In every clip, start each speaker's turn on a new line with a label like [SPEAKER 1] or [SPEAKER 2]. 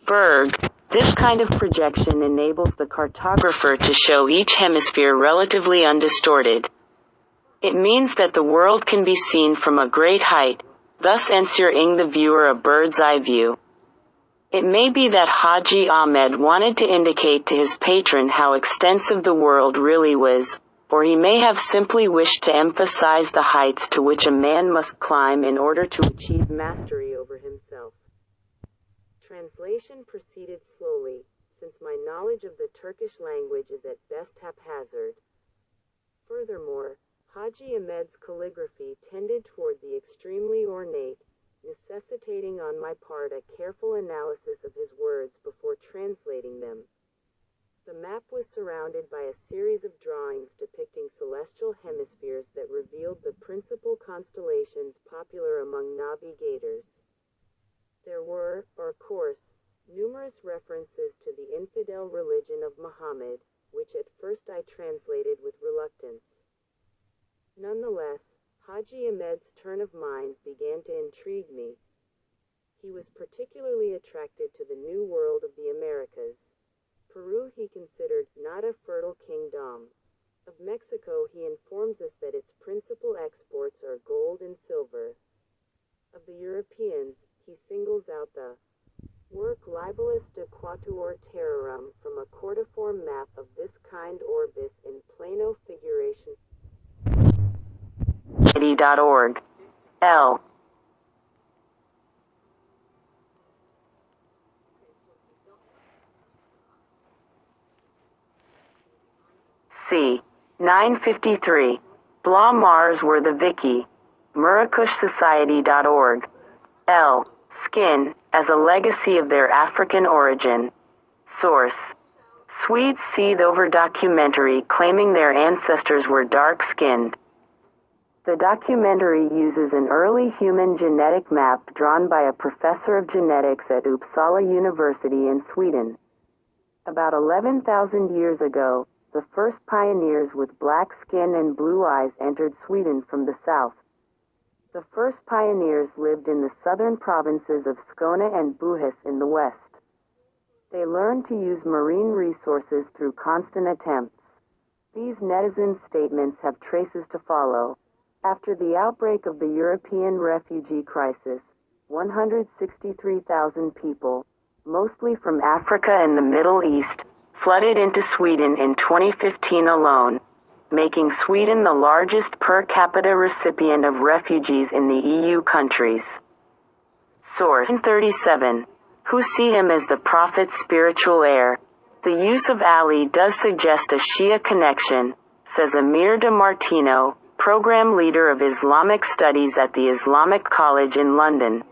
[SPEAKER 1] Berg. This kind of projection enables the cartographer to show each hemisphere relatively undistorted. It means that the world can be seen from a great height, thus ensuring the viewer a bird's-eye view. It may be that Haji Ahmed wanted to indicate to his patron how extensive the world really was, or he may have simply wished to emphasize the heights to which a man must climb in order to achieve mastery over himself. Translation proceeded slowly, since my knowledge of the Turkish language is at best haphazard. Furthermore, Haji Ahmed's calligraphy tended toward the extremely ornate, necessitating on my part a careful analysis of his words before translating them. The map was surrounded by a series of drawings depicting celestial hemispheres that revealed the principal constellations popular among navigators. There were, of course, numerous references to the infidel religion of Muhammad, which at first I translated with reluctance. Nonetheless, Haji Ahmed's turn of mind began to intrigue me. He was particularly attracted to the New World of the Americas. Peru he considered not a fertile kingdom. Of Mexico he informs us that its principal exports are gold and silver. Of the Europeans, he singles out the work Libellus de Quatuor Terrarum from a cordiform map of this kind orbis in plano figuration. .org. L. C. 953. Blah Mars were the Vicky. Murakushsociety.org. L. Skin, as a legacy of their African origin. Source. Swedes seethe over documentary claiming their ancestors were dark-skinned. The documentary uses an early human genetic map drawn by a professor of genetics at Uppsala University in Sweden. About 11,000 years ago, the first pioneers with black skin and blue eyes entered Sweden from the south. The first pioneers lived in the southern provinces of Skåne and Bohus in the west. They learned to use marine resources through constant attempts. These netizen statements have traces to follow. After the outbreak of the European refugee crisis, 163,000 people, mostly from Africa and the Middle East, flooded into Sweden in 2015 alone, making Sweden the largest per capita recipient of refugees in the EU countries. Source 37. Who see him as the prophet's spiritual heir. The use of Ali does suggest a Shia connection, says Amir de Martino, program leader of Islamic studies at the Islamic College in London.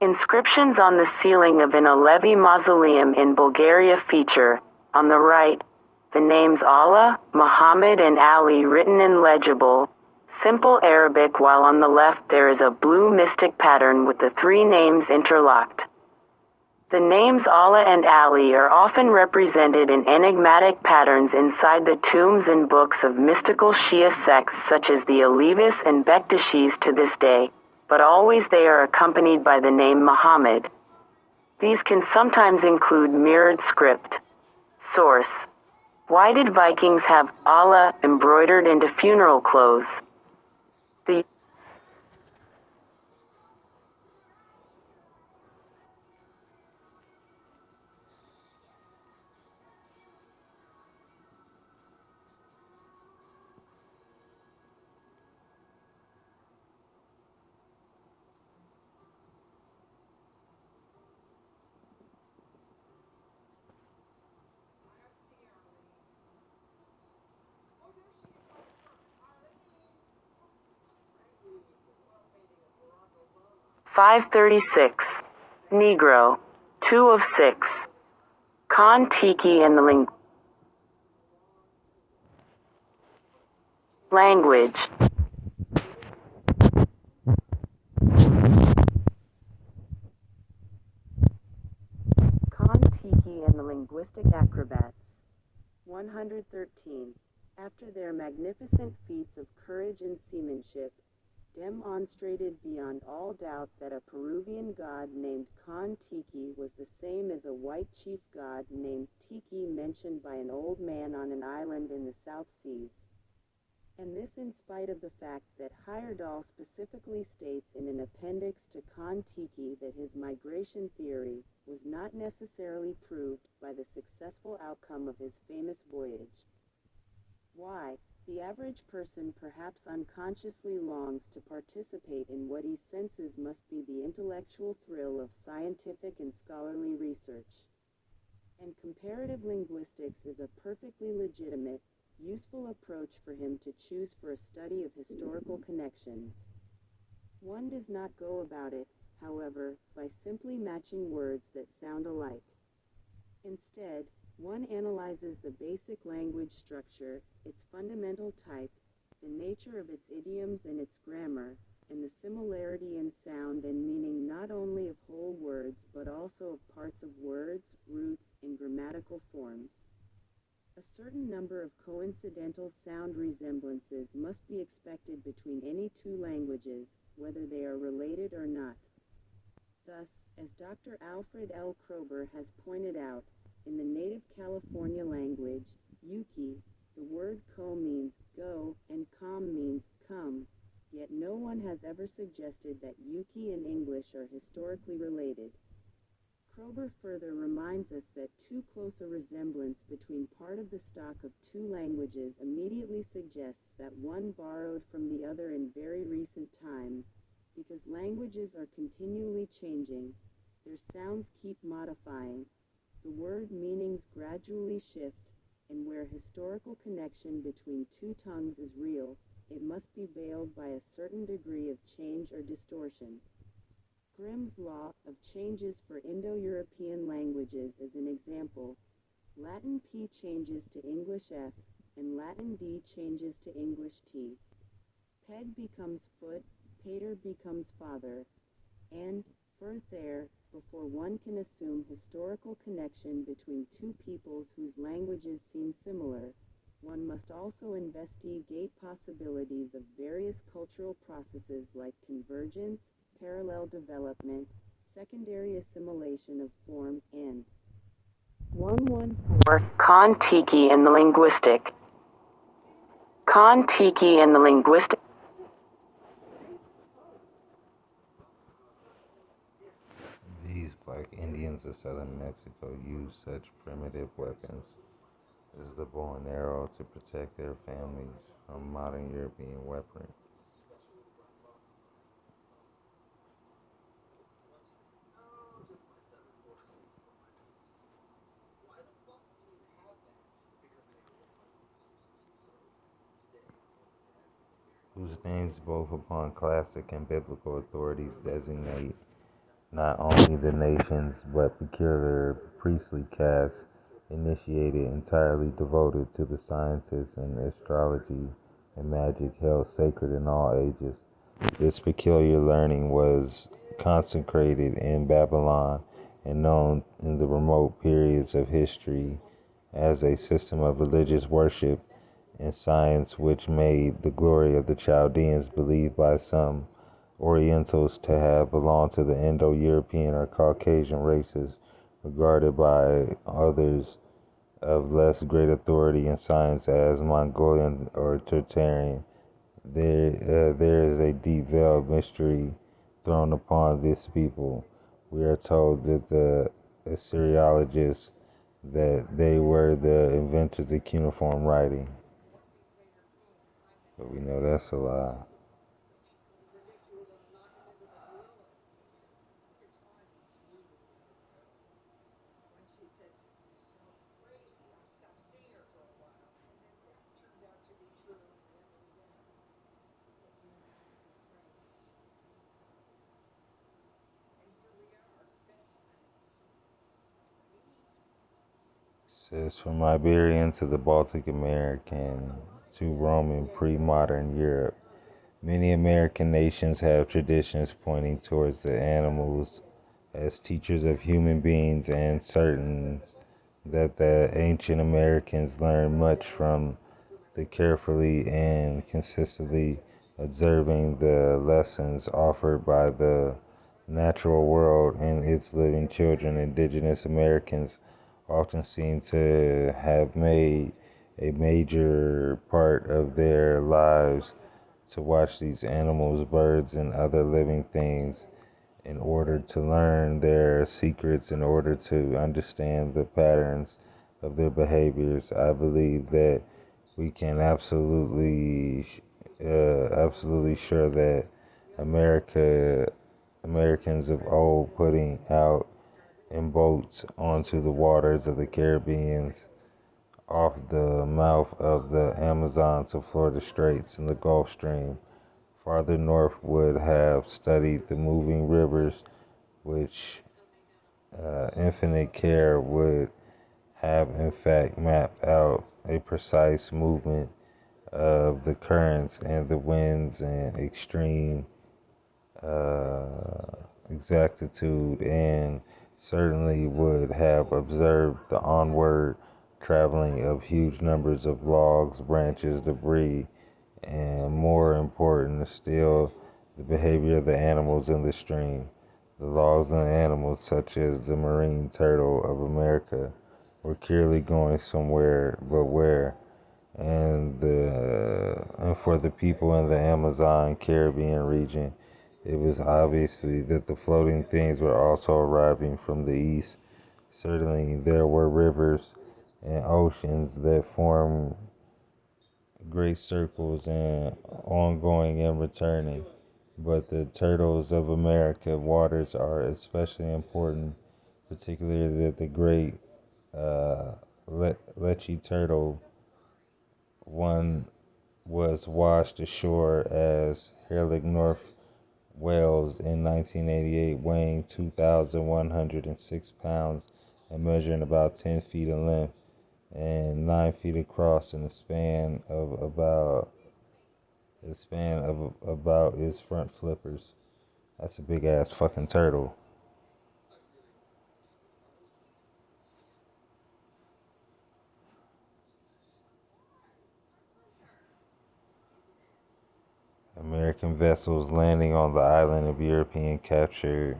[SPEAKER 1] Inscriptions on the ceiling of an Alevi mausoleum in Bulgaria feature, on the right, the names Allah, Muhammad and Ali written in legible, simple Arabic, while on the left there is a blue mystic pattern with the three names interlocked. The names Allah and Ali are often represented in enigmatic patterns inside the tombs and books of mystical Shia sects such as the Alevis and Bektashis to this day, but always they are accompanied by the name Muhammad. These can sometimes include mirrored script. Source. Why did Vikings have Allah embroidered into funeral clothes? The 536. Negro. 2 of 6. Kon-Tiki and the language. Kon-Tiki and the linguistic acrobats. 113. After their magnificent feats of courage and seamanship, demonstrated beyond all doubt that a Peruvian god named Kon-Tiki was the same as a white chief god named Tiki mentioned by an old man on an island in the South Seas. And this in spite of the fact that Heyerdahl specifically states in an appendix to Kon-Tiki that his migration theory was not necessarily proved by the successful outcome of his famous voyage. Why? The average person perhaps unconsciously longs to participate in what he senses must be the intellectual thrill of scientific and scholarly research. And comparative linguistics is a perfectly legitimate, useful approach for him to choose for a study of historical connections. One does not go about it, however, by simply matching words that sound alike. Instead, One analyzes the basic language structure, its fundamental type, the nature of its idioms and its grammar, and the similarity in sound and meaning not only of whole words but also of parts of words, roots, and grammatical forms. A certain number of coincidental sound resemblances must be expected between any two languages, whether they are related or not. Thus, as Dr. Alfred L. Kroeber has pointed out, in the native California language, Yuki, the word ko means go and kam means come, yet no one has ever suggested that Yuki and English are historically related. Kroeber further reminds us that too close a resemblance between part of the stock of two languages immediately suggests that one borrowed from the other in very recent times, because languages are continually changing, their sounds keep modifying, the word meanings gradually shift, and where historical connection between two tongues is real, it must be veiled by a certain degree of change or distortion. Grimm's law of changes for Indo-European languages is an example. Latin P changes to English F, and Latin D changes to English T. Ped becomes foot, pater becomes father, and, further, before one can assume historical connection between two peoples whose languages seem similar, one must also investigate possibilities of various cultural processes like convergence, parallel development, secondary assimilation of form, and 114. Kon-Tiki and the linguistic. Kon-Tiki and the linguistic.
[SPEAKER 2] These black Indians of southern Mexico used such primitive weapons as the bow and arrow to protect their families from modern European weaponry. Whose names both upon classic and biblical authorities designate not only the nations but peculiar priestly castes initiated entirely devoted to the sciences and astrology and magic held sacred in all ages. This peculiar learning was consecrated in Babylon and known in the remote periods of history as a system of religious worship and science which made the glory of the Chaldeans believed by some Orientals to have belonged to the Indo-European or Caucasian races, regarded by others of less great authority in science as Mongolian or Tartarian. There is a deep veil of mystery thrown upon this people. We are told that the Assyriologists that they were the inventors of cuneiform writing, but we know that's a lie. Says from Iberian to the Baltic American to Roman pre-modern Europe, many American nations have traditions pointing towards the animals as teachers of human beings, and certain that the ancient Americans learned much from the carefully and consistently observing the lessons offered by the natural world and its living children. Indigenous Americans often seem to have made a major part of their lives to watch these animals, birds, and other living things in order to learn their secrets, in order to understand the patterns of their behaviors. I believe that we can absolutely sure that Americans of old putting out in boats onto the waters of the Caribbean, off the mouth of the Amazon to Florida Straits and the Gulf Stream. Farther north would have studied the moving rivers, which infinite care would have in fact mapped out a precise movement of the currents and the winds and extreme exactitude, and certainly would have observed the onward traveling of huge numbers of logs, branches, debris, and more important still, the behavior of the animals in the stream. The logs and animals, such as the marine turtle of America, were clearly going somewhere, but where? And for the people in the Amazon Caribbean region, it was obviously that the floating things were also arriving from the east. Certainly, there were rivers and oceans that formed great circles and ongoing and returning. But the turtles of America waters are especially important, particularly that the great lechy turtle one was washed ashore as Herlick North Wales in 1988, weighing 2,106 pounds and measuring about 10 feet in length and 9 feet across in the span of about its front flippers. That's a big ass fucking turtle. American vessels landing on the island of European capture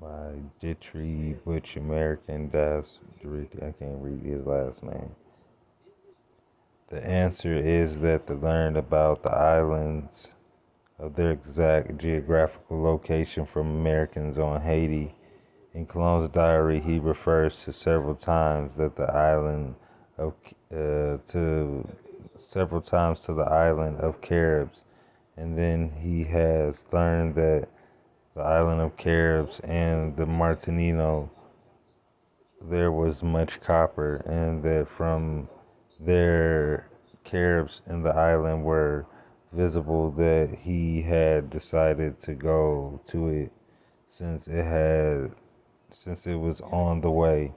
[SPEAKER 2] by Ditry Butch American Das. I can't read his last name. The answer is that to learn about the islands of their exact geographical location from Americans on Haiti. In Colon's diary, he refers to several times to the island of Caribs, and then he has learned that the island of Caribs and the Martinino there was much copper, and that from their Caribs in the island were visible, that he had decided to go to it since it was on the way,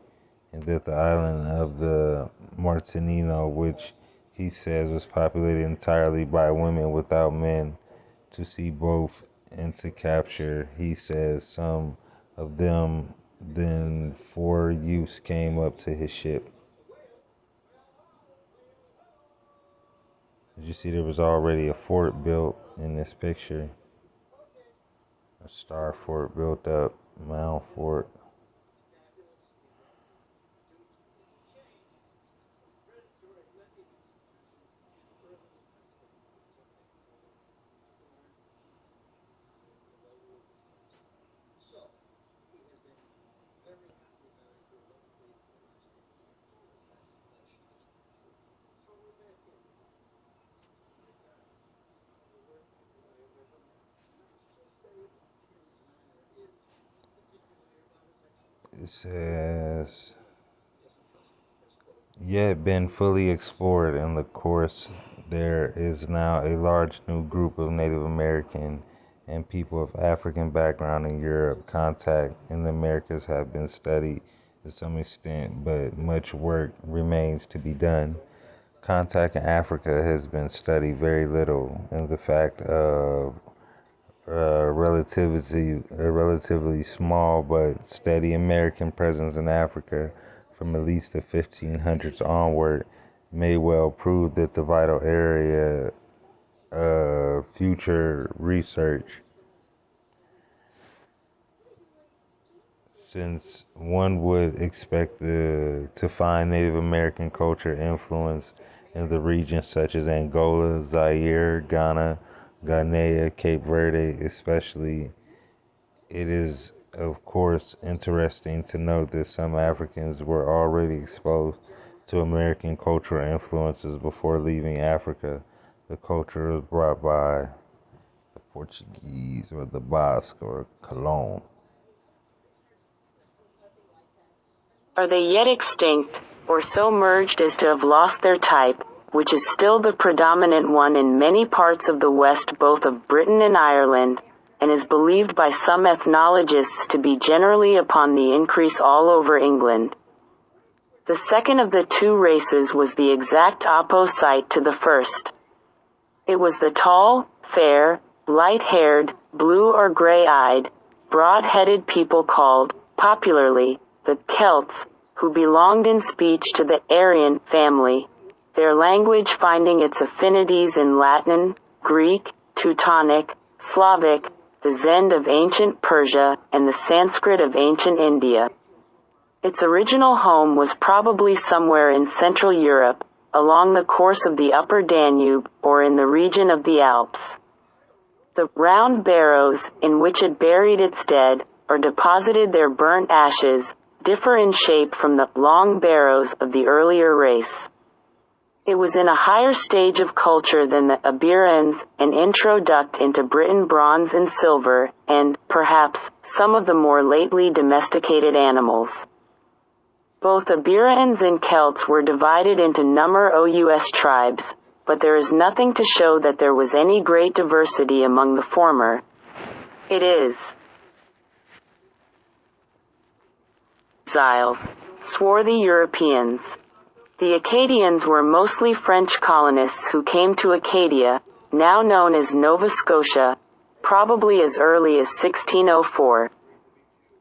[SPEAKER 2] and that the island of the Martinino, which he says was populated entirely by women without men, to see both and to capture. He says some of them then for use came up to his ship. Did you see there was already a fort built in this picture? A star fort built up, mound fort. It says, yet been fully explored in the course, there is now a large new group of Native American and people of African background in Europe. Contact in the Americas have been studied to some extent, but much work remains to be done. Contact in Africa has been studied very little, and the fact of relatively small but steady American presence in Africa from at least the 1500s onward may well prove that the vital area of future research, since one would expect to find Native American culture influence in the regions such as Angola, Zaire, Ghana, Guyana, Cape Verde especially. It is, of course, interesting to note that some Africans were already exposed to American cultural influences before leaving Africa. The culture was brought by the Portuguese or the Basque or Cologne.
[SPEAKER 1] Are they yet extinct, or so merged as to have lost their type, which is still the predominant one in many parts of the west both of Britain and Ireland, and is believed by some ethnologists to be generally upon the increase all over England. The second of the two races was the exact opposite to the first. It was the tall, fair, light-haired, blue or gray-eyed, broad-headed people called, popularly, the Celts, who belonged in speech to the Aryan family, their language finding its affinities in Latin, Greek, Teutonic, Slavic, the Zend of ancient Persia, and the Sanskrit of ancient India. Its original home was probably somewhere in Central Europe, along the course of the upper Danube, or in the region of the Alps. The round barrows, in which it buried its dead, or deposited their burnt ashes, differ in shape from the long barrows of the earlier race. It was in a higher stage of culture than the Iberians, an introduct into Britain bronze and silver, and, perhaps, some of the more lately domesticated animals. Both Iberians and Celts were divided into numerous tribes, but there is nothing to show that there was any great diversity among the former. It is exiles, swarthy Europeans. The Acadians were mostly French colonists who came to Acadia, now known as Nova Scotia, probably as early as 1604.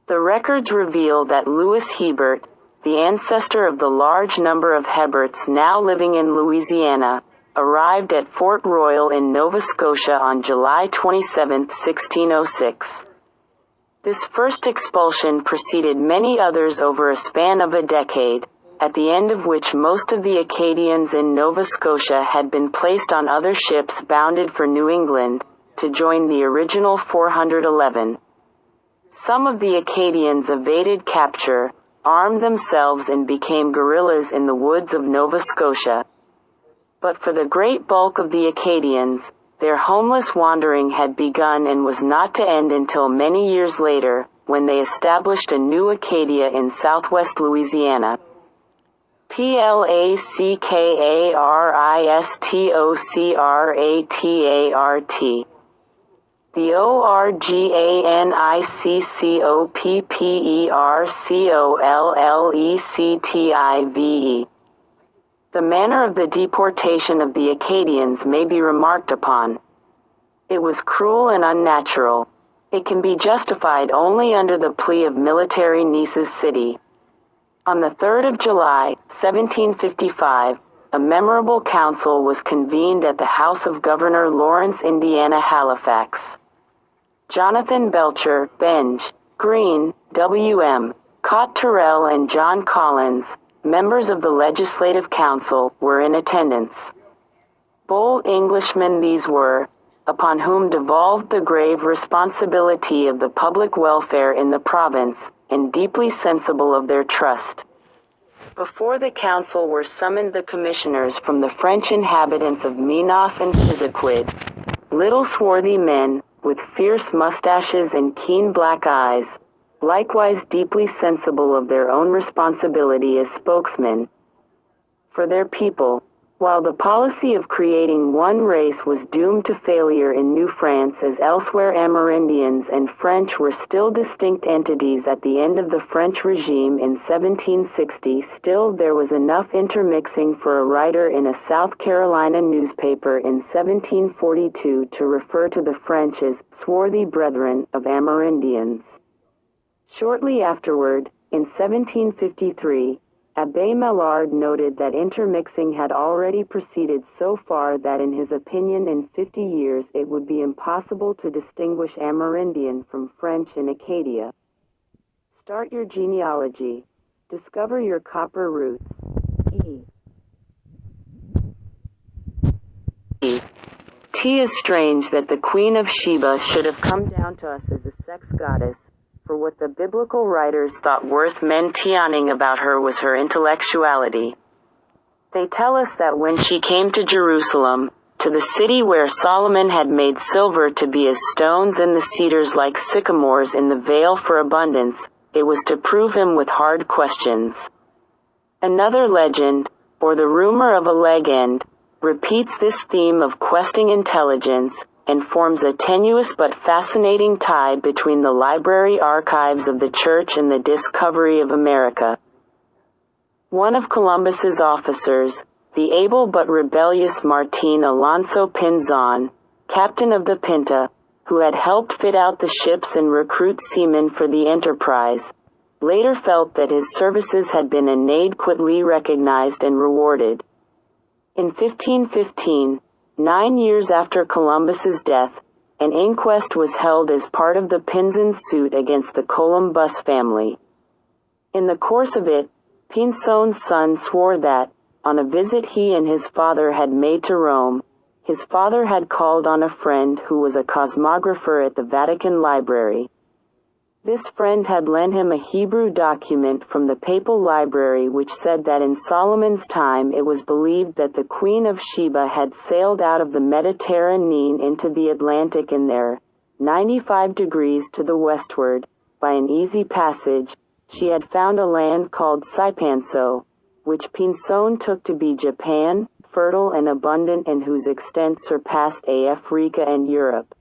[SPEAKER 1] The records reveal that Louis Hebert, the ancestor of the large number of Heberts now living in Louisiana, arrived at Fort Royal in Nova Scotia on July 27, 1606. This first expulsion preceded many others over a span of a decade, at the end of which most of the Acadians in Nova Scotia had been placed on other ships bounded for New England, to join the original 411. Some of the Acadians evaded capture, armed themselves and became guerrillas in the woods of Nova Scotia. But for the great bulk of the Acadians, their homeless wandering had begun and was not to end until many years later, when they established a new Acadia in southwest Louisiana. Plarisistocratart. The Organicopperlective. The manner of the deportation of the Acadians may be remarked upon. It was cruel and unnatural. It can be justified only under the plea of military necessity. On the 3rd of July, 1755, a memorable council was convened at the house of Governor Lawrence, Indiana Halifax. Jonathan Belcher, Benj, Green, W.M., Cotterell and John Collins, members of the Legislative Council, were in attendance. Bold Englishmen these were, upon whom devolved the grave responsibility of the public welfare in the province, and deeply sensible of their trust. Before the council were summoned the commissioners from the French inhabitants of Minas and Pisiquid, little swarthy men, with fierce mustaches and keen black eyes, likewise deeply sensible of their own responsibility as spokesmen for their people. While the policy of creating one race was doomed to failure in New France as elsewhere, Amerindians and French were still distinct entities at the end of the French regime in 1760, still there was enough intermixing for a writer in a South Carolina newspaper in 1742 to refer to the French as swarthy brethren of Amerindians. Shortly afterward, in 1753, Abbé Mallard noted that intermixing had already proceeded so far that in his opinion in 50 years it would be impossible to distinguish Amerindian from French in Acadia. Start your genealogy. Discover your copper roots. T is strange that the Queen of Sheba should have come down to us as a sex goddess, for what the biblical writers thought worth mentioning about her was her intellectuality. They tell us that when she came to Jerusalem, to the city where Solomon had made silver to be as stones and the cedars like sycamores in the vale for abundance, it was to prove him with hard questions. Another legend, or the rumor of a legend, repeats this theme of questing intelligence, and forms a tenuous but fascinating tie between the library archives of the church and the discovery of America. One of Columbus's officers, the able but rebellious Martín Alonso Pinzon, captain of the Pinta, who had helped fit out the ships and recruit seamen for the enterprise, later felt that his services had been inadequately recognized and rewarded. In 1515, 9 years after Columbus's death, an inquest was held as part of the Pinzon suit against the Columbus family. In the course of it, Pinzon's son swore that, on a visit he and his father had made to Rome, his father had called on a friend who was a cosmographer at the Vatican Library. This friend had lent him a Hebrew document from the papal library which said that in Solomon's time it was believed that the Queen of Sheba had sailed out of the Mediterranean into the Atlantic and there, 95 degrees to the westward, by an easy passage, she had found a land called Sipanso, which Pinzon took to be Japan, fertile and abundant and whose extent surpassed Africa and Europe.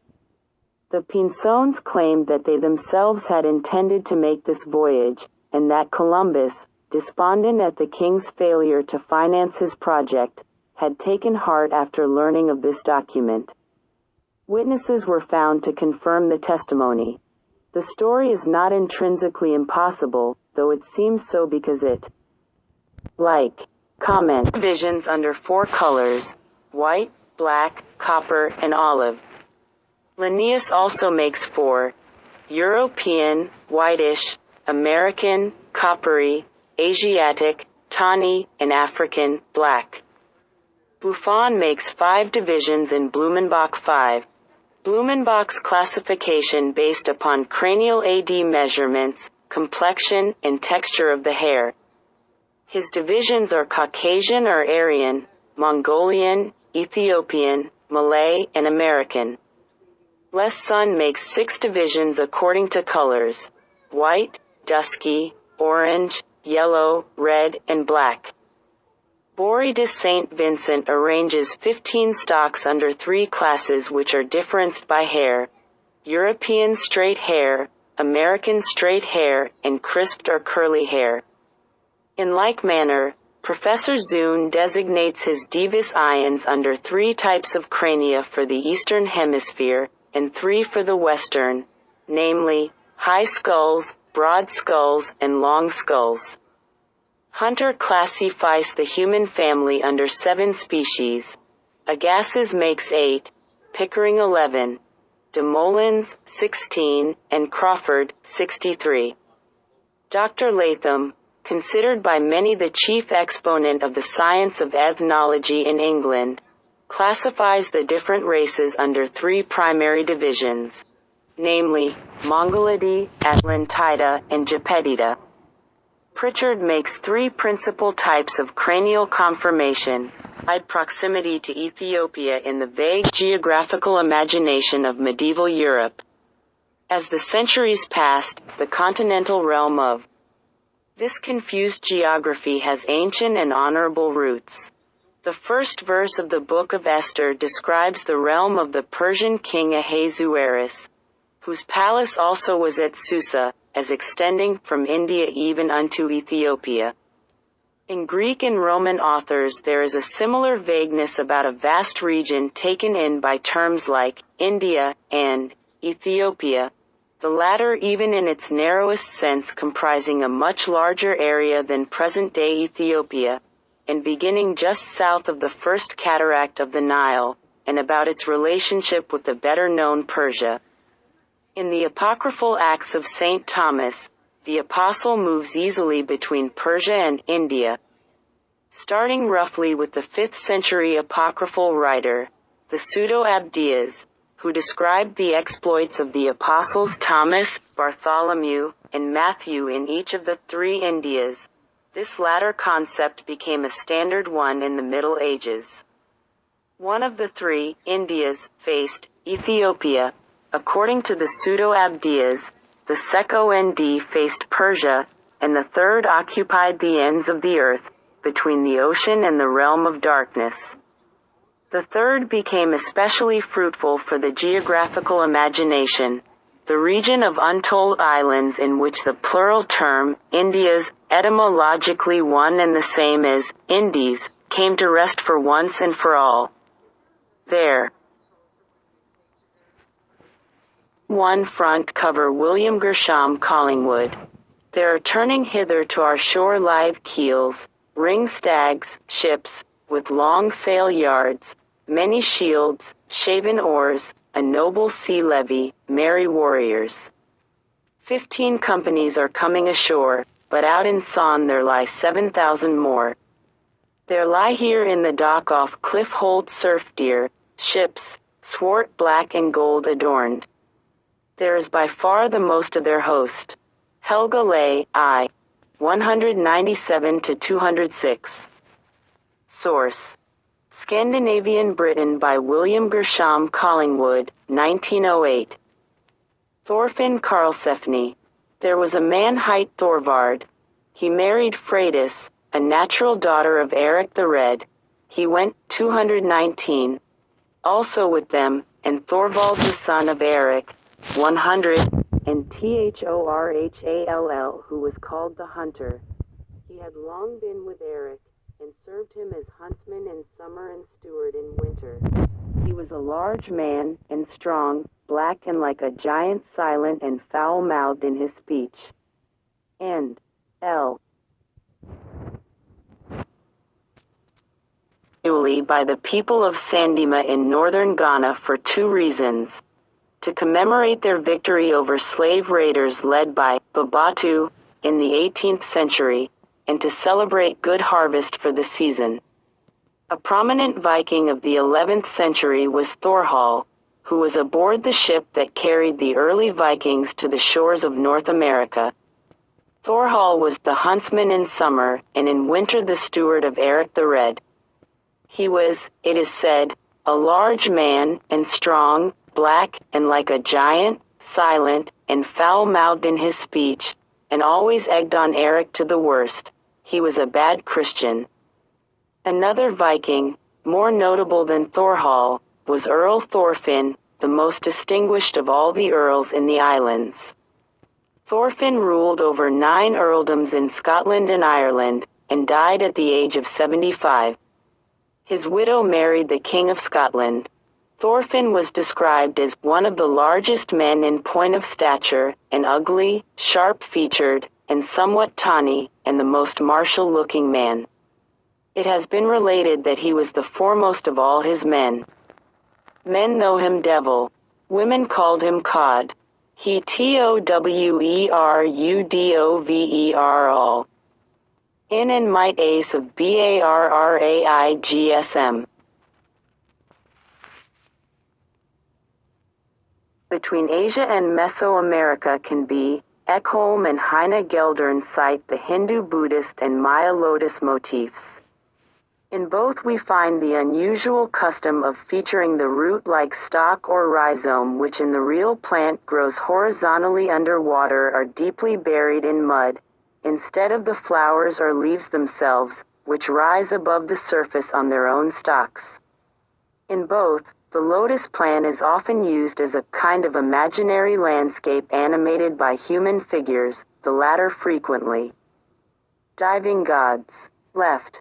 [SPEAKER 1] The Pinzons claimed that they themselves had intended to make this voyage, and that Columbus, despondent at the king's failure to finance his project, had taken heart after learning of this document. Witnesses were found to confirm the testimony. The story is not intrinsically impossible, though it seems so because it comment divisions under 4 colors: white, black, copper, and olive. Linnaeus also makes 4: European, whitish, American, coppery, Asiatic, tawny, and African, black. Buffon makes 5 divisions in Blumenbach 5. Blumenbach's classification based upon cranial AD measurements, complexion, and texture of the hair. His divisions are Caucasian or Aryan, Mongolian, Ethiopian, Malay, and American. Les Son makes 6 divisions according to colors: white, dusky, orange, yellow, red, and black. Bory de Saint Vincent arranges 15 stocks under 3 classes which are differenced by hair: European straight hair, American straight hair, and crisped or curly hair. In like manner, Professor Zune designates his Divis ions under 3 types of crania for the Eastern Hemisphere, and 3 for the Western, namely, high skulls, broad skulls, and long skulls. Hunter classifies the human family under 7 species. Agassiz makes 8, Pickering 11, de Molins 16, and Crawford 63. Dr. Latham, considered by many the chief exponent of the science of ethnology in England, classifies the different races under 3 primary divisions, namely, Mongolidae, Atlantida, and Japetida. Pritchard makes 3 principal types of cranial conformation, wide proximity to Ethiopia in the vague geographical imagination of medieval Europe. As the centuries passed, the continental realm of this confused geography has ancient and honorable roots. The first verse of the Book of Esther describes the realm of the Persian king Ahasuerus, whose palace also was at Susa, as extending from India even unto Ethiopia. In Greek and Roman authors there is a similar vagueness about a vast region taken in by terms like India and Ethiopia, the latter even in its narrowest sense comprising a much larger area than present-day Ethiopia, and beginning just south of the first cataract of the Nile, and about its relationship with the better-known Persia. In the apocryphal Acts of St. Thomas, the apostle moves easily between Persia and India. Starting roughly with the 5th century apocryphal writer, the Pseudo-Abdias, who described the exploits of the apostles Thomas, Bartholomew, and Matthew in each of the 3 Indias, this latter concept became a standard one in the Middle Ages. One of the 3 Indias faced Ethiopia. According to the Pseudo-Abdias, the Sekond faced Persia, and the 3rd occupied the ends of the earth, between the ocean and the realm of darkness. The third became especially fruitful for the geographical imagination, the region of untold islands in which the plural term, Indias, etymologically one and the same as Indies, came to rest for once and for all. There. One front cover William Gershom Collingwood. There are turning hither to our shore lithe keels, ring stags, ships, with long sail yards, many shields, shaven oars, a noble sea levy, merry warriors. 15 companies are coming ashore, but out in Son there lie 7,000 more. There lie here in the dock off Cliff Hold surf deer, ships, swart black and gold adorned. There is by far the most of their host. Helga Lay, I. 197 to 206. Source: Scandinavian Britain by William Gershom Collingwood, 1908. Thorfinn Karlsefni. There was a man hight Thorvard. He married Freydis, a natural daughter of Eric the Red. He went 219. Also with them, and Thorvald the son of Eric, 100, and Thorhall, who was called the Hunter. He had long been with Eric, and served him as huntsman in summer and steward in winter. He was a large man, and strong, black and like a giant, silent and foul-mouthed in his speech. And L. By the people of Sandima in northern Ghana for two reasons: to commemorate their victory over slave raiders led by Babatu in the 18th century, and to celebrate good harvest for the season. A prominent Viking of the 11th century was Thorhall, who was aboard the ship that carried the early Vikings to the shores of North America. Thorhall was the huntsman in summer, and in winter the steward of Eric the Red. He was, it is said, a large man, and strong, black, and like a giant, silent, and foul-mouthed in his speech, and always egged on Eric to the worst. He was a bad Christian. Another Viking, more notable than Thorhall, was Earl Thorfinn, the most distinguished of all the earls in the islands. Thorfinn ruled over 9 earldoms in Scotland and Ireland, and died at the age of 75. His widow married the King of Scotland. Thorfinn was described as one of the largest men in point of stature, an ugly, sharp-featured, and somewhat tawny, and the most martial-looking man. It has been related that he was the foremost of all his men. Men know him devil. Women called him cod. He Towerudover all. In and might ace of Barraigsm. Between Asia and Mesoamerica can be, Ekholm and Heine Geldern cite the Hindu, Buddhist, and Maya lotus motifs. In both we find the unusual custom of featuring the root-like stalk or rhizome which in the real plant grows horizontally underwater or deeply buried in mud, instead of the flowers or leaves themselves, which rise above the surface on their own stalks. In both, the lotus plant is often used as a kind of imaginary landscape animated by human figures, the latter frequently. Diving gods. Left.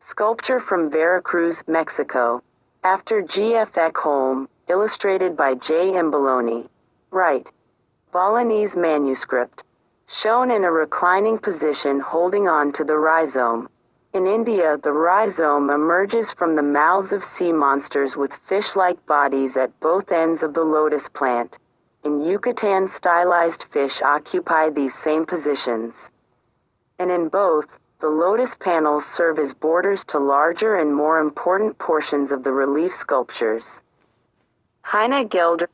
[SPEAKER 1] Sculpture from Veracruz, Mexico. After G. F. Ekholm, illustrated by J. Imboloni. Right. Balinese manuscript. Shown in a reclining position holding on to the rhizome. In India, the rhizome emerges from the mouths of sea monsters with fish-like bodies at both ends of the lotus plant. In Yucatan, stylized fish occupy these same positions. And in both, the lotus panels serve as borders to larger and more important portions of the relief sculptures. Heine Geldern.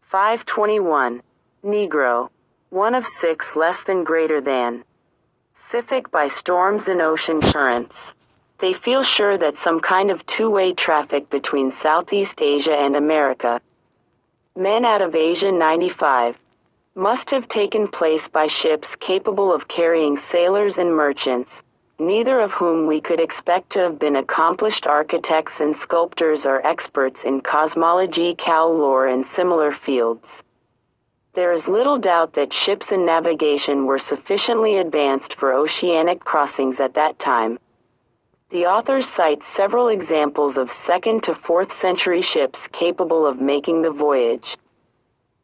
[SPEAKER 1] 521. Negro. One of 6 less than greater than. Pacific by storms and ocean currents. They feel sure that some kind of two-way traffic between Southeast Asia and America. Men out of Asia 95. must have taken place by ships capable of carrying sailors and merchants, neither of whom we could expect to have been accomplished architects and sculptors or experts in cosmology, cow lore, and similar fields. There is little doubt that ships and navigation were sufficiently advanced for oceanic crossings at that time. The authors cite several examples of 2nd to 4th century ships capable of making the voyage.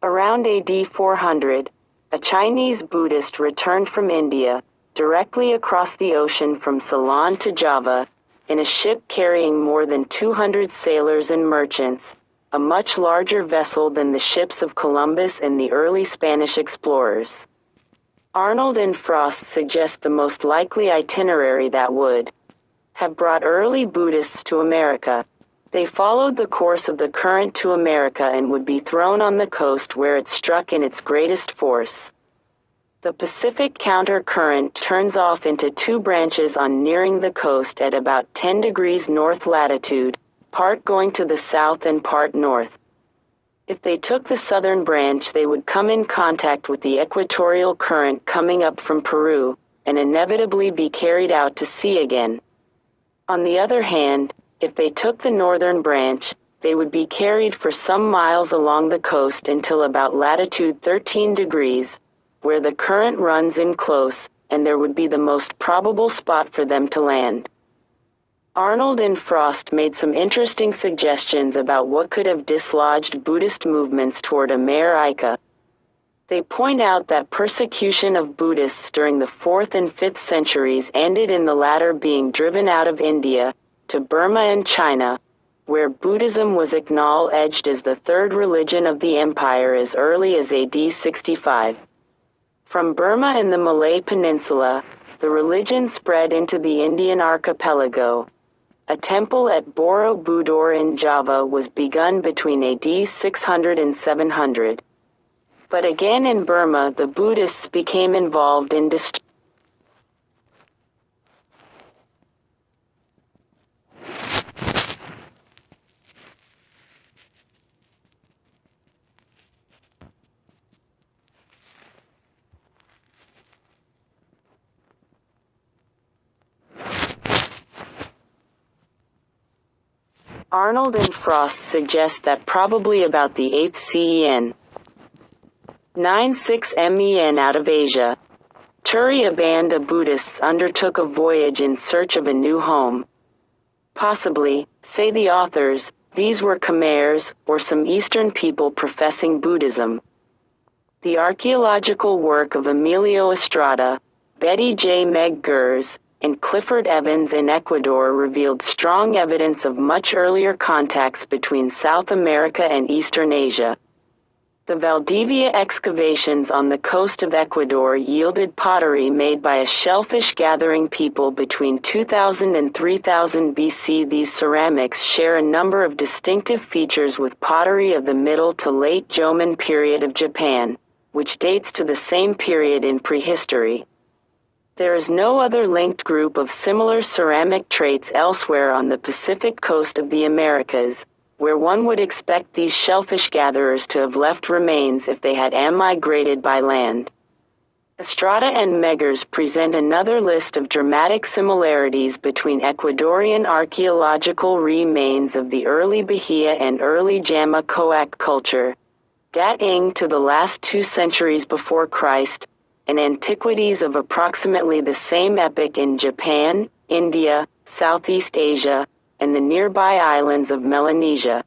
[SPEAKER 1] Around AD 400, a Chinese Buddhist returned from India, directly across the ocean from Ceylon to Java, in a ship carrying more than 200 sailors and merchants, a much larger vessel than the ships of Columbus and the early Spanish explorers. Arnold and Frost suggest the most likely itinerary that would have brought early Buddhists to America. They followed the course of the current to America and would be thrown on the coast where it struck in its greatest force. The Pacific counter-current turns off into two branches on nearing the coast at about 10 degrees north latitude, part going to the south and part north. If they took the southern branch, they would come in contact with the equatorial current coming up from Peru, and inevitably be carried out to sea again. On the other hand, if they took the northern branch, they would be carried for some miles along the coast until about latitude 13 degrees, where the current runs in close, and there would be the most probable spot for them to land. Arnold and Frost made some interesting suggestions about what could have dislodged Buddhist movements toward America. They point out that persecution of Buddhists during the 4th and 5th centuries ended in the latter being driven out of India to Burma and China, where Buddhism was acknowledged as the third religion of the empire as early as AD 65. From Burma and the Malay Peninsula, the religion spread into the Indian archipelago. A temple at Borobudur in Java was begun between AD 600 and 700. But again in Burma, the Buddhists became involved in Arnold and Frost suggest that probably about the 8th CEN. 96 MEN out of Asia, Turi, a band of Buddhists undertook a voyage in search of a new home. Possibly, say the authors, these were Khmers, or some Eastern people professing Buddhism. The archaeological work of Emilio Estrada, Betty J. Meg Gers, and Clifford Evans in Ecuador revealed strong evidence of much earlier contacts between South America and Eastern Asia. The Valdivia excavations on the coast of Ecuador yielded pottery made by a shellfish-gathering people between 2000 and 3000 BC. These ceramics share a number of distinctive features with pottery of the Middle to Late Jomon period of Japan, which dates to the same period in prehistory. There is no other linked group of similar ceramic traits elsewhere on the Pacific coast of the Americas, where one would expect these shellfish gatherers to have left remains if they had emigrated by land. Estrada and Meggers present another list of dramatic similarities between Ecuadorian archaeological remains of the early Bahia and early Jama-Coac culture, dating to the last 2 centuries before Christ, and antiquities of approximately the same epoch in Japan, India, Southeast Asia, and the nearby islands of Melanesia.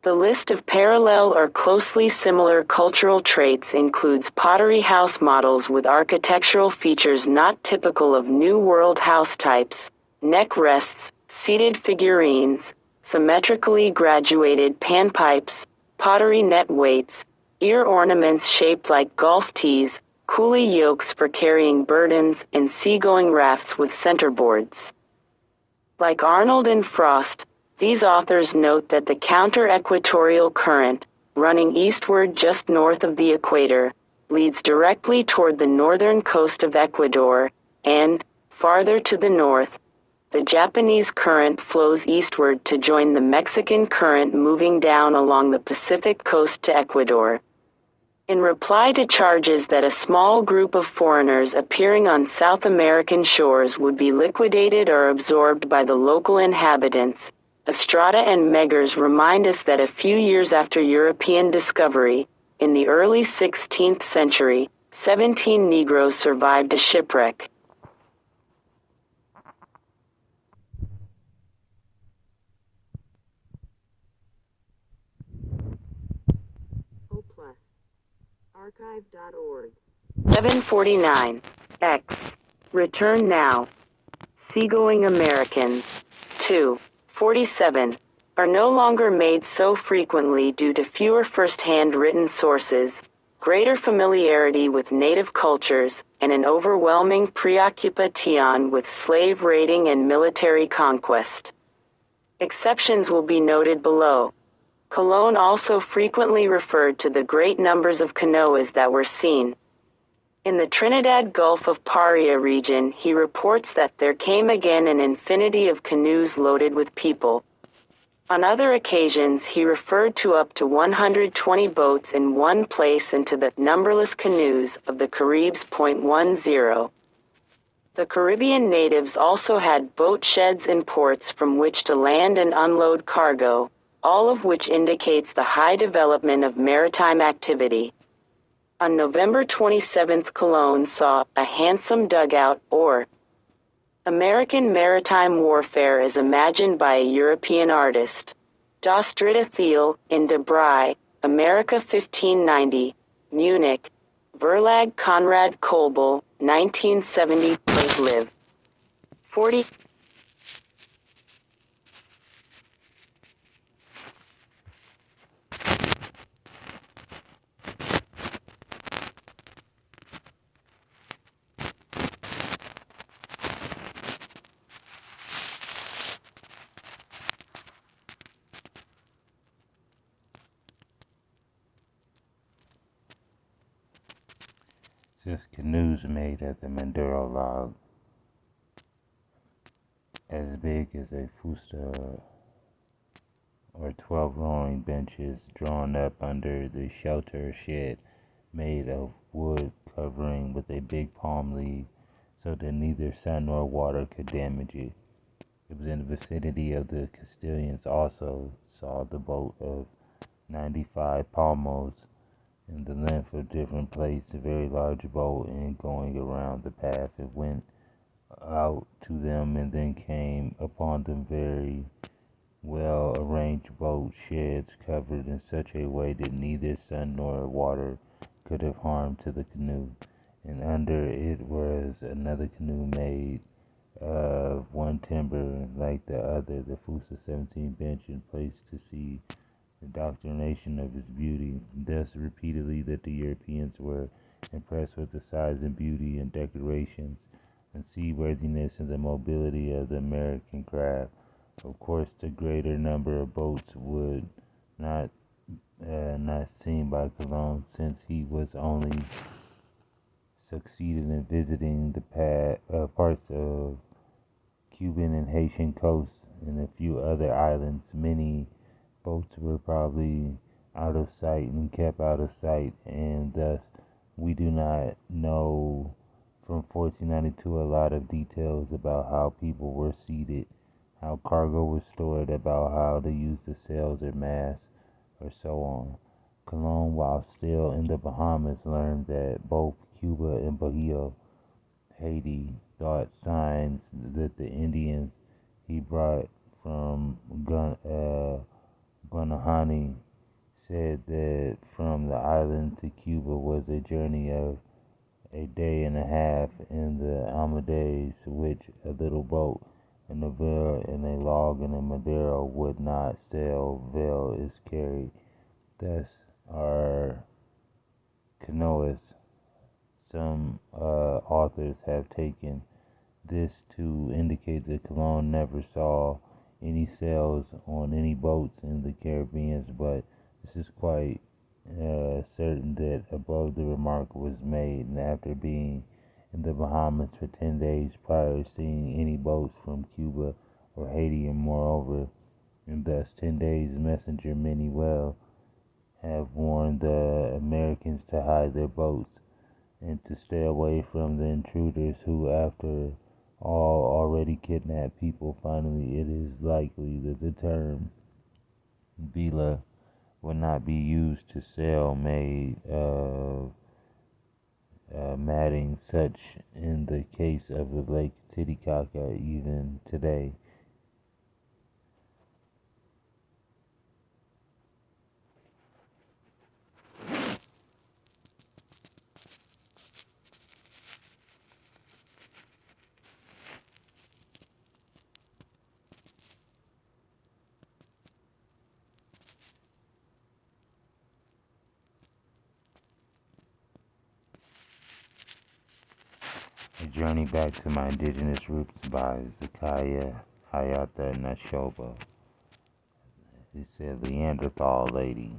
[SPEAKER 1] The list of parallel or closely similar cultural traits includes pottery house models with architectural features not typical of New World house types, neck rests, seated figurines, symmetrically graduated panpipes, pottery net weights, ear ornaments shaped like golf tees, coolie yokes for carrying burdens, and seagoing rafts with centerboards. Like Arnold and Frost, these authors note that the counter-equatorial current, running eastward just north of the equator, leads directly toward the northern coast of Ecuador, and, farther to the north, the Japanese current flows eastward to join the Mexican current moving down along the Pacific coast to Ecuador. In reply to charges that a small group of foreigners appearing on South American shores would be liquidated or absorbed by the local inhabitants, Estrada and Meggers remind us that a few years after European discovery, in the early 16th century, 17 Negroes survived a shipwreck. Archive.org. 749. X. Return now. Seagoing Americans. 2. 47. Are no longer made so frequently due to fewer first-hand written sources, greater familiarity with native cultures, and an overwhelming preoccupation with slave raiding and military conquest. Exceptions will be noted below. Colon also frequently referred to the great numbers of canoas that were seen. In the Trinidad Gulf of Paria region, he reports that there came again an infinity of canoes loaded with people. On other occasions, he referred to up to 120 boats in one place and to the numberless canoes of the Caribs. 10. The Caribbean natives also had boat sheds and ports from which to land and unload cargo, all of which indicates the high development of maritime activity. On November 27, Colon saw a handsome dugout, or American maritime warfare as imagined by a European artist. Das dritte Thiel, in De Bry, America 1590, Munich, Verlag Conrad Kolbel, 1970, live. 40.
[SPEAKER 2] Says canoes made at the Manduro log, as big as a fusta or 12 rowing benches drawn up under the shelter shed made of wood covering with a big palm leaf so that neither sun nor water could damage it. It was in the vicinity of the Castilians also saw the boat of 95 palmos in the length of different plates, a very large boat, and going around the path it went out to them and then came upon them very well arranged boat sheds covered in such a way that neither sun nor water could have harm to the canoe, and under it was another canoe made of one timber like the other, the Fusa 17 bench, and placed to see the doctrination of its beauty. Thus repeatedly that the Europeans were impressed with the size and beauty and decorations and seaworthiness and the mobility of the American craft. Of course, the greater number of boats would not seen by Colon, since he was only succeeded in visiting the parts of Cuban and Haitian coasts and a few other islands. Many boats were probably out of sight and kept out of sight, and thus we do not know from 1492 a lot of details about how people were seated, how cargo was stored, about how to use the sails or masts, or so on. Colon, while still in the Bahamas, learned that both Cuba and Bahia, Haiti, thought signs that the Indians he brought from Guanahani said that from the island to Cuba was a journey of a day and a half in the Almades, which a little boat, a Navarre, and a log in a Madeira would not sail. Veil is carried. Thus are canoas. Some authors have taken this to indicate that Colon never saw any sails on any boats in the Caribbean, but this is quite certain that above the remark was made, and after being in the Bahamas for 10 days prior to seeing any boats from Cuba or Haiti, and moreover, in thus 10 days messenger many well have warned the Americans to hide their boats and to stay away from the intruders who, after all, already kidnapped people. Finally, it is likely that the term villa would not be used to sail made of matting, such in the case of the Lake Titicaca even today. A Journey Back to My Indigenous Roots by Zakaya Hayata Nashoba. It said Neanderthal Lady.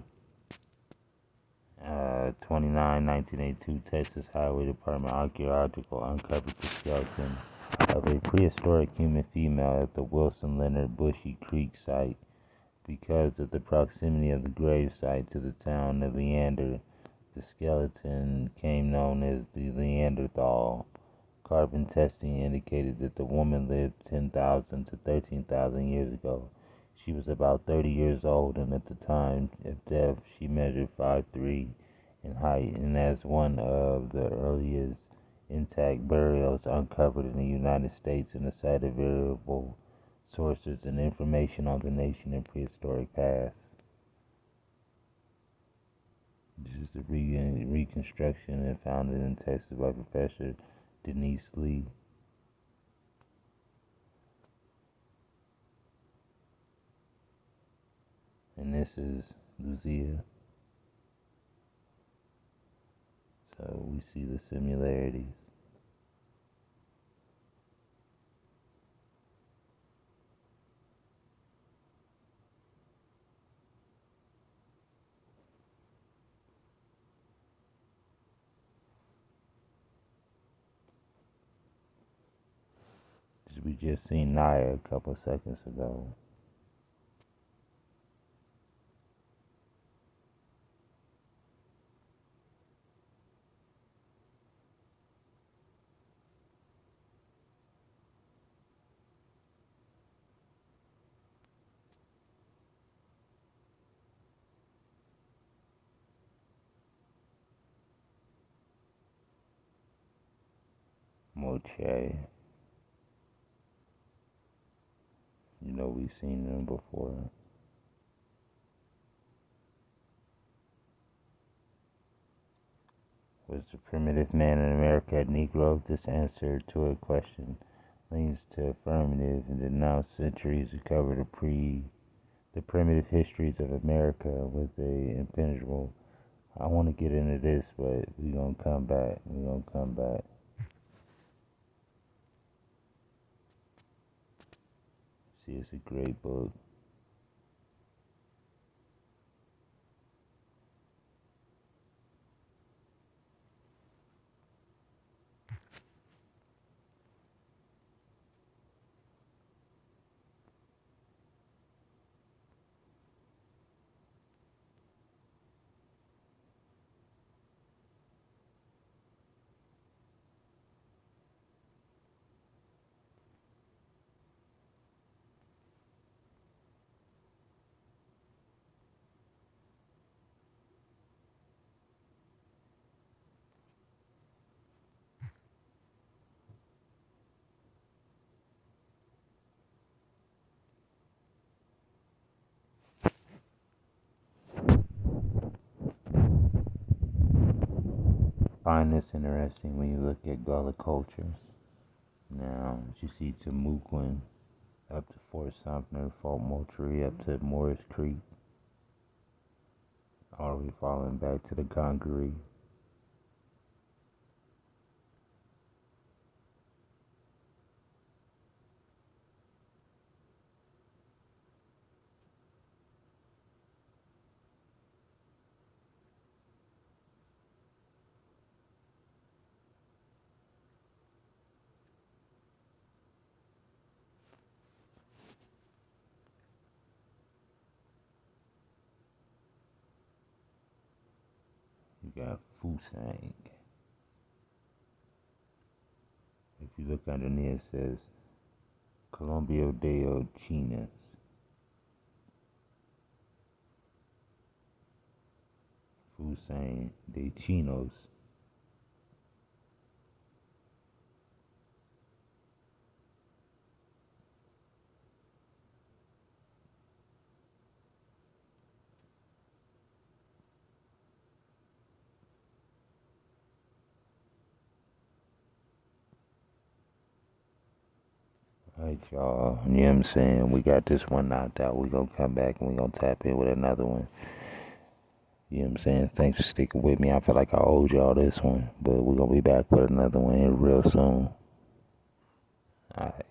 [SPEAKER 2] 1982, Texas Highway Department archaeological uncovered the skeleton of a prehistoric human female at the Wilson Leonard Bushy Creek site. Because of the proximity of the grave site to the town of Leander, the skeleton became known as the Neanderthal. Carbon testing indicated that the woman lived 10,000 to 13,000 years ago. She was about 30 years old, and at the time of death, she measured 5'3" in height, and as one of the earliest intact burials uncovered in the United States and a site of variable sources and information on the nation and prehistoric past. This is the reconstruction and founded in Texas by Professor Denise Lee. And this is Lucia. So we see the similarities. We just seen Naya a couple seconds ago. Moche. You know, we've seen them before. Was the primitive man in America a Negro? This answer to a question leans to affirmative and denounce centuries to cover the primitive histories of America with a impenetrable. I want to get into this, but we're going to come back. See, it's a great book. I find this interesting when you look at gullah cultures. Now, you see Timucuca up to Fort Sumter, Fort Moultrie up to Morris Creek, all the way falling back to the Conqueror. We got Fusang. If you look underneath, it says Colombia de Chinas. Fusang de Chinos. Alright, y'all. You know what I'm saying? We got this one knocked out. We gonna come back and we gonna tap in with another one. You know what I'm saying? Thanks for sticking with me. I feel like I owed y'all this one. But we gonna be back with another one real soon. Alright.